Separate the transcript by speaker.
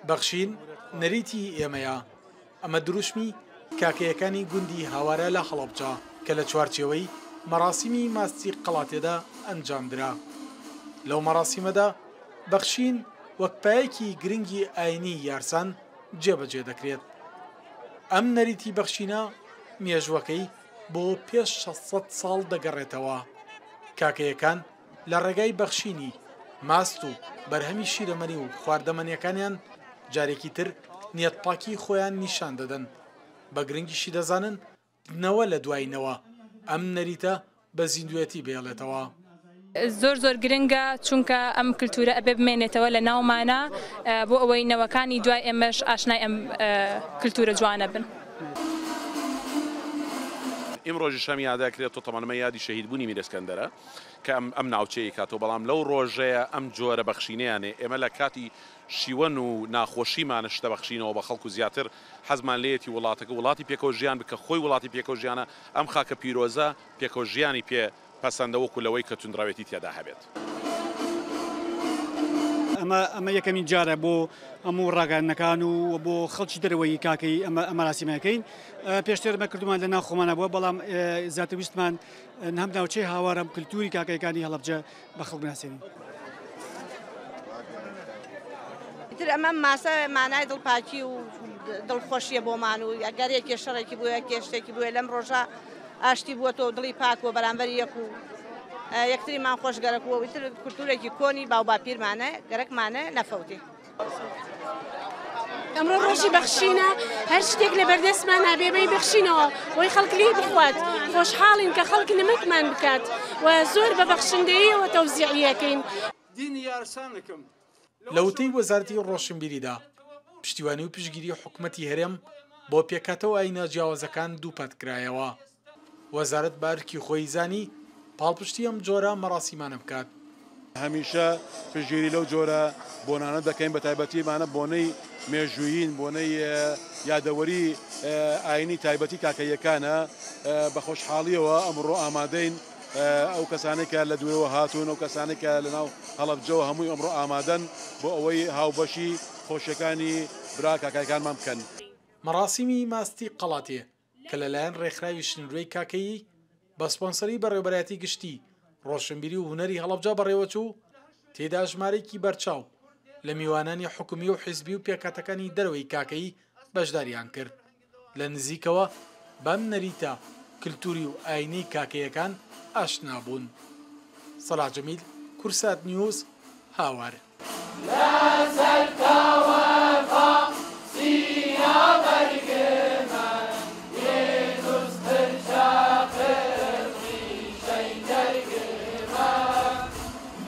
Speaker 1: بەخشین نەریتی ئێمەیە. ئەمە دروشمی کاکەیەکانی گوندی هاوارە لە هەڵەبجە کە لە چوارچێوەی مەراسیمی ماستی قەڵاتێدا ئەنجامدرا. لەو مەراسیمەدا بەخشین وەک پایەکی گرنگی ئاینی یارسان جێبەجێ دەکرێت. ئەم نەریتی بەخشینە مێژوەکەی بۆ پێش 600 ساڵ دەگەڕێتەوە. کاکەیەکان لە ڕێگای بەخشینی ماست و بەرهەمی شیرەمەنی و خواردەمەنیەکانیان جارێکی تر نیەتپاکی خۆیان نیشان دەدەن. بە گرنگیشی دەزانن نەوە لە دوایینەوە ئەم نەریتە بە زیندوێتی بێڵێتەوە.
Speaker 2: زۆر گرنگە چونکە ئەم کلتورە ئەبێ بمێنێتەوە لە ناومانە بۆ ئەوەی نەوەکانی دوای ئێمەش ئاشنای ئەم کلتورە جوانە بن.
Speaker 3: ئیمڕۆژی شەمی یادەکرێت تۆ تەمەنمە یادی شەهیدبوونی میرەسکەندەرە کە ئەم ناوچەیە کاتەوە، بەڵام لەو ڕۆژەیە ئەم جۆرە بەخشینەیانێ ئێمە لە کاتی شیوەن و ناخۆشیمانە شتە بەخشینەوە بە خەڵکو زیاتر حەزمان لێتی وڵاتەکە وڵاتی پێکەوە ژیان بکە، خۆی وڵاتی پێکەوە ژیانە ئەم خاکە پیرۆزە پێکەوە ژیانی پێ پەسەندە وەکو لەوەی کە توندڕاوێتی تێدا هەبێت.
Speaker 4: ئەمە یەکەمین جارە بۆ هەموو ڕاگەاندنەکان و بۆ خەڵکی دەرەوەی کاکەی ئەمە مەراسیمەکەین. پێشترمە کردومان لە ناو خۆمانە بووە، بەڵام زیاتر ویستمان هەم ناوچەی هاوارم کللتوری کاکەیەکانی هەڵەبجە بە خەڵک بناسێنین.
Speaker 5: تر ئەمە ماسە مانای دڵپاکی و دڵخۆشیە بۆمان و ئەگەرێکی شەڕێکی بووە کێشتێکی بووە لەم ڕۆژە ئاشتی بووە تۆ دڵی پاک و بەرامبەری یەک و یەکتریمان خۆش گەرەکەوە ویتر کولتورێکی کۆنی باو باپیرمانە گەرەکمانە نەفەوتی.
Speaker 6: ئەمڕۆ ڕۆژی بەخشینە، هەر شتێک لە بەردەستمان هەبێ بەخشینەوە بۆی خەڵک لێ بخوات، خۆشحاڵین کە خەڵک نمەکمان بکات و زۆر بە بەخشندەیەوە تەوزیعیەکەین.
Speaker 7: دینی یارسانەکەم
Speaker 1: لە وتەی وەزارەتی ڕۆشنبیریدا پشتیوانی و پشگیری حکوومەتی هەرێم بۆ پێکاتەوە ئاینە جیاوازەکان دووپەت کرایەوە. وەزارەت بارکی خۆی زانی پاڵپشتی ئەم جۆرە مەراسیمانە بکات.
Speaker 8: هەمیشە پشگیری لەو جۆرە بۆنانە دەکەین، بە تایبەتیمانە بۆنەی مێژوویین، بۆنەی یادەوەری ئاینی تایبەتی کاکەیەکانە. بە خۆشحاڵیەوە ئەمڕۆ ئامادەین ئەو کەسانێک کە لە دوێەوە هاتوون، ئەو کەسانێک کە لە ناو هەڵەبجەوە هەمووی ئەمڕۆ ئامادەن بۆ ئەوەی هاوبەشی خۆشیەکانی برا کاکەیەکانمان بکەن.
Speaker 1: مەراسیمی ماستی قەڵاتێ کە لەلایەن ڕێکخراوی شنوورەی کاکەیی بە سپۆنسەری بەڕێوەبەرایەتی گشتی ڕۆشنبیری و هونەری هەڵەبجە بەڕێوەچوو تێدا ژمارەیەکی بەرچاو لە میوانانی حکومی و حیزبی و پێکاتەکانی دەرەوەی کاکەیی بەشداریان کرد. لە نزیکەوە بەم نەریتە کللتوری و ئاینەی کاکەیەکان ئاشنا بوون. سەلاح جەمیل، کورسات نیوز، هاوار.